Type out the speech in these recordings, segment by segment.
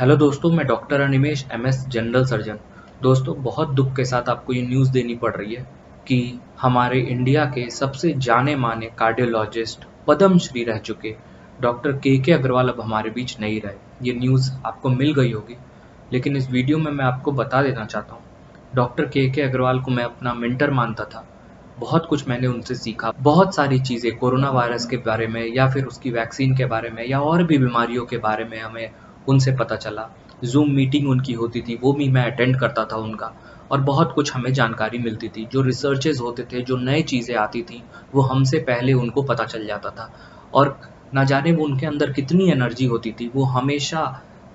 Hello दोस्तों, मैं doctor Animesh MS general surgeon. दोस्तों, बहुत दुख के साथ आपको ये न्यूज़ देनी पड़ रही है कि हमारे इंडिया के सबसे जाने माने कार्डियोलॉजिस्ट, पद्मश्री रह चुके डॉक्टर के अग्रवाल अब हमारे बीच नहीं रहे। ये न्यूज़ आपको मिल गई होगी, लेकिन इस वीडियो में मैं आपको बता देना चाहता हूँ। डॉक्टर के अग्रवाल को मैं अपना मेंटर मानता था। बहुत कुछ मैंने उनसे सीखा। बहुत सारी चीज़ें कोरोना वायरस के बारे में या फिर उसकी वैक्सीन के बारे में या और भी बीमारियों के बारे में हमें उनसे पता चला। ज़ूम मीटिंग उनकी होती थी, वो भी मैं अटेंड करता था उनका, और बहुत कुछ हमें जानकारी मिलती थी। जो रिसर्चेज़ होते थे, जो नई चीज़ें आती थीं, वो हमसे पहले उनको पता चल जाता था। और ना जाने वो उनके अंदर कितनी एनर्जी होती थी। वो हमेशा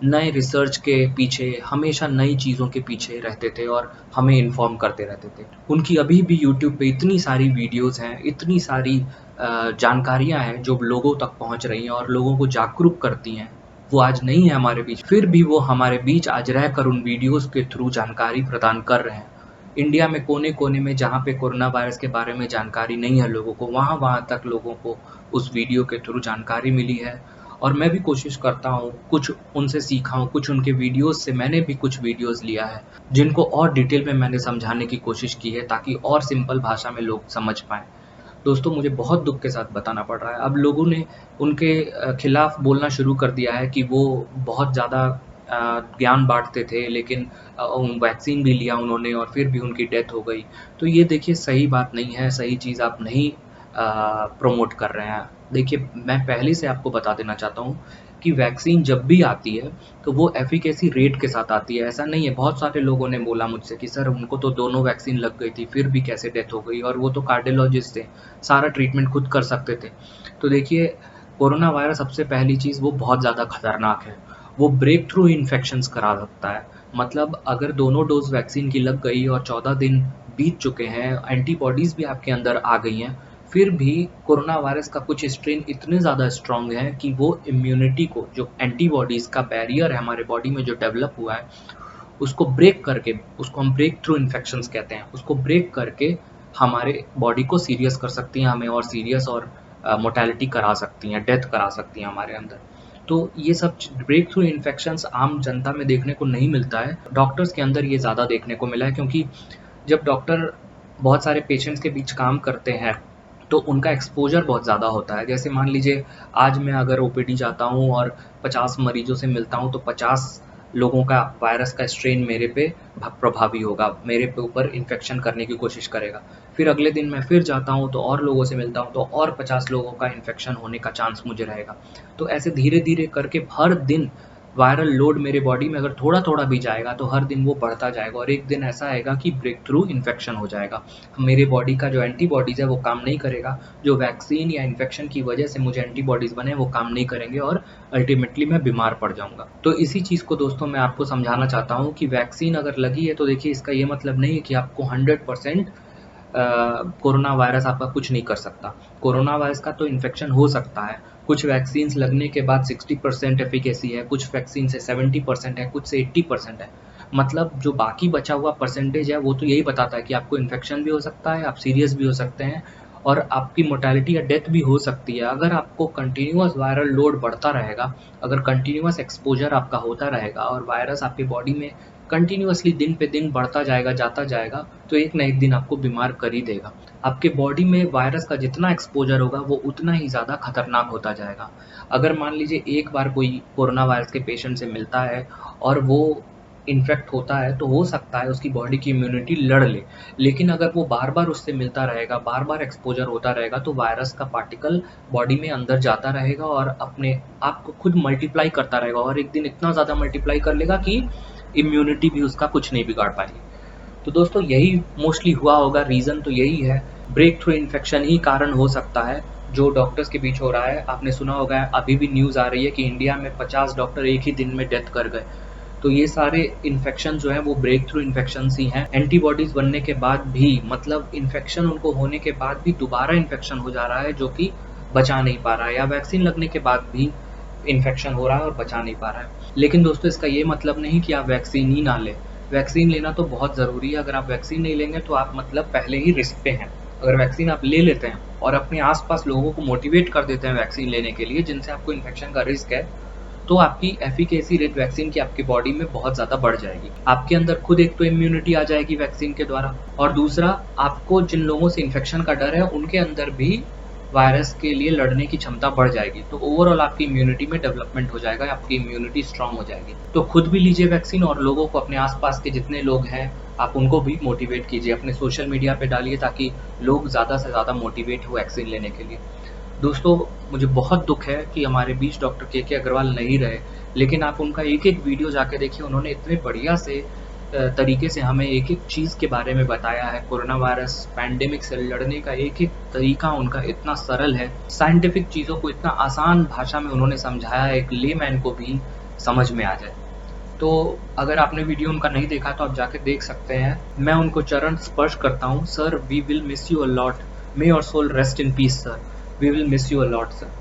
नए रिसर्च के पीछे, हमेशा नई चीज़ों के पीछे रहते थे और हमें इन्फॉर्म करते रहते थे। उनकी अभी भी यूट्यूब पे इतनी सारी वीडियोज़ हैं, इतनी सारी जानकारियाँ हैं जो लोगों तक पहुँच रही हैं और लोगों को जागरूक करती हैं। वो आज नहीं है हमारे बीच, फिर भी वो हमारे बीच आज रहकर उन वीडियोज़ के थ्रू जानकारी प्रदान कर रहे हैं। इंडिया में कोने-कोने में जहाँ पे कोरोना वायरस के बारे में जानकारी नहीं है लोगों को, वहाँ-वहाँ तक लोगों को उस वीडियो के थ्रू जानकारी मिली है। और मैं भी कोशिश करता हूँ, कुछ उनसे सीखा हूँ, कुछ उनके वीडियोज़ से मैंने भी कुछ वीडियोज़ लिया है, जिनको और डिटेल में मैंने समझाने की कोशिश की है ताकि और सिंपल भाषा में लोग समझ पाएँ। दोस्तों, मुझे बहुत दुःख के साथ बताना पड़ रहा है। अब लोगों ने उनके खिलाफ़ बोलना शुरू कर दिया है कि वो बहुत ज़्यादा ज्ञान बाँटते थे, लेकिन वैक्सीन भी लिया उन्होंने और फिर भी उनकी डेथ हो गई। तो ये देखिए सही बात नहीं है, सही चीज़ आप नहीं प्रमोट कर रहे हैं। देखिए, मैं पहले से आपको बता देना चाहता हूँ कि वैक्सीन जब भी आती है, तो वो एफ़िकेसी रेट के साथ आती है। ऐसा नहीं है, बहुत सारे लोगों ने बोला मुझसे कि सर उनको तो दोनों वैक्सीन लग गई थी, फिर भी कैसे डेथ हो गई, और वो तो कार्डियोलॉजिस्ट थे, सारा ट्रीटमेंट खुद कर सकते थे। तो देखिए, कोरोना वायरस सबसे पहली चीज़ वो बहुत ज़्यादा खतरनाक है। वो ब्रेक थ्रू इन्फेक्शंस करा सकता है। मतलब अगर दोनों डोज़ वैक्सीन की लग गई और 14 दिन बीत चुके हैं, एंटीबॉडीज़ भी आपके अंदर आ गई हैं, फिर भी कोरोना वायरस का कुछ स्ट्रेन इतने ज़्यादा स्ट्रॉन्ग हैं कि वो इम्यूनिटी को, जो एंटीबॉडीज़ का बैरियर है हमारे बॉडी में जो डेवलप हुआ है, उसको ब्रेक करके, उसको हम ब्रेक थ्रू इन्फेक्शंस कहते हैं, उसको ब्रेक करके हमारे बॉडी को सीरियस कर सकती हैं, हमें और सीरियस और मोर्टेलिटी करा सकती हैं, डेथ करा सकती हैं हमारे अंदर। तो ये सब ब्रेक थ्रू इन्फेक्शंस आम जनता में देखने को नहीं मिलता है। डॉक्टर्स के अंदर ये ज़्यादा देखने को मिला है, क्योंकि जब डॉक्टर बहुत सारे पेशेंट्स के बीच काम करते हैं, तो उनका एक्सपोज़र बहुत ज़्यादा होता है। जैसे मान लीजिए, आज मैं अगर ओपीडी जाता हूँ और 50 मरीज़ों से मिलता हूँ, तो 50 लोगों का वायरस का स्ट्रेन मेरे पे प्रभावी होगा, मेरे पे ऊपर इन्फेक्शन करने की कोशिश करेगा। फिर अगले दिन मैं फिर जाता हूँ, तो और लोगों से मिलता हूँ, तो और 50 लोगों का इन्फेक्शन होने का चांस मुझे रहेगा। तो ऐसे धीरे-धीरे करके हर दिन वायरल लोड मेरे बॉडी में अगर थोड़ा-थोड़ा भी जाएगा, तो हर दिन वो बढ़ता जाएगा और एक दिन ऐसा आएगा कि ब्रेक थ्रू इन्फेक्शन हो जाएगा। मेरे बॉडी का जो एंटीबॉडीज़ है वो काम नहीं करेगा, जो वैक्सीन या इन्फेक्शन की वजह से मुझे एंटीबॉडीज़ बने हैं वो काम नहीं करेंगे और अल्टीमेटली मैं बीमार पड़ जाऊँगा। तो इसी चीज़ को दोस्तों मैं आपको समझाना चाहता हूँ कि वैक्सीन अगर लगी है, तो देखिए इसका ये मतलब नहीं है कि आपको 100% कोरोना वायरस आपका कुछ नहीं कर सकता। कोरोना वायरस का तो इन्फेक्शन हो सकता है। कुछ वैक्सीन्स लगने के बाद 60% एफ़िकेसी है, कुछ वैक्सीन से 70% है, कुछ से 80% है। मतलब जो बाकी बचा हुआ परसेंटेज है, वो तो यही बताता है कि आपको इन्फेक्शन भी हो सकता है, आप सीरियस भी हो सकते हैं और आपकी मोर्टेलिटी या डेथ भी हो सकती है। अगर आपको कंटीन्यूअस वायरल लोड बढ़ता रहेगा, अगर कंटीन्यूअस एक्सपोज़र आपका होता रहेगा और वायरस आपकी बॉडी में कंटीन्यूअसली दिन पे दिन बढ़ता जाएगा, जाता जाएगा, तो एक ना एक दिन आपको बीमार कर ही देगा। आपके बॉडी में वायरस का जितना एक्सपोज़र होगा, वो उतना ही ज़्यादा खतरनाक होता जाएगा। अगर मान लीजिए एक बार कोई कोरोना वायरस के पेशेंट से मिलता है और वो इन्फेक्ट होता है, तो हो सकता है उसकी बॉडी की इम्यूनिटी लड़ ले। लेकिन अगर वो बार-बार उससे मिलता रहेगा, बार-बार एक्सपोज़र होता रहेगा, तो वायरस का पार्टिकल बॉडी में अंदर जाता रहेगा और अपने आप को खुद मल्टीप्लाई करता रहेगा और एक दिन इतना ज़्यादा मल्टीप्लाई कर लेगा कि इम्यूनिटी भी उसका कुछ नहीं बिगाड़ पाएगी। तो दोस्तों, यही मोस्टली हुआ होगा, रीज़न तो यही है। ब्रेक थ्रू इन्फेक्शन ही कारण हो सकता है जो डॉक्टर्स के बीच हो रहा है। आपने सुना होगा, अभी भी न्यूज़ आ रही है कि इंडिया में 50 डॉक्टर एक ही दिन में डेथ कर गए। तो ये सारे इन्फेक्शन जो हैं वो ब्रेक थ्रू इन्फेक्शंस ही हैं। एंटीबॉडीज़ बनने के बाद भी, मतलब इन्फेक्शन उनको होने के बाद भी दोबारा इन्फेक्शन हो जा रहा है, जो कि बचा नहीं पा रहा है, या वैक्सीन लगने के बाद भी इन्फेक्शन हो रहा है और बचा नहीं पा रहा है। लेकिन दोस्तों, इसका ये मतलब नहीं कि आप वैक्सीन ही ना लें। वैक्सीन लेना तो बहुत ज़रूरी है। अगर आप वैक्सीन नहीं लेंगे तो आप मतलब पहले ही रिस्क पे हैं। अगर वैक्सीन आप ले लेते हैं और अपने आस-पास लोगों को मोटिवेट कर देते हैं वैक्सीन लेने के लिए, जिनसे आपको इन्फेक्शन का रिस्क है, तो आपकी एफिकेसी रेट वैक्सीन की आपकी बॉडी में बहुत ज़्यादा बढ़ जाएगी। आपके अंदर खुद एक तो इम्यूनिटी आ जाएगी वैक्सीन के द्वारा, और दूसरा आपको जिन लोगों से इन्फेक्शन का डर है उनके अंदर भी वायरस के लिए लड़ने की क्षमता बढ़ जाएगी। तो ओवरऑल आपकी इम्यूनिटी में डेवलपमेंट हो जाएगा, आपकी इम्यूनिटी स्ट्रांग हो जाएगी। तो खुद भी लीजिए वैक्सीन और लोगों को, अपने आसपास के जितने लोग हैं आप उनको भी मोटिवेट कीजिए, अपने सोशल मीडिया पे डालिए ताकि लोग ज़्यादा से ज़्यादा मोटिवेट हो वैक्सीन लेने के लिए। दोस्तों, मुझे बहुत दुख है कि हमारे बीच डॉक्टर के अग्रवाल नहीं रहे, लेकिन आप उनका एक-एक वीडियो जाके देखिए, उन्होंने इतने बढ़िया से तरीके से हमें एक-एक चीज़ के बारे में बताया है। कोरोना वायरस पैंडेमिक से लड़ने का एक-एक तरीका उनका इतना सरल है, साइंटिफिक चीज़ों को इतना आसान भाषा में उन्होंने समझाया है, एक लेमैन को भी समझ में आ जाए। तो अगर आपने वीडियो उनका नहीं देखा तो आप जाके देख सकते हैं। मैं उनको चरण स्पर्श करता हूँ। Sir, we will miss you a lot. May your soul rest in peace sir. We will miss you a lot sir.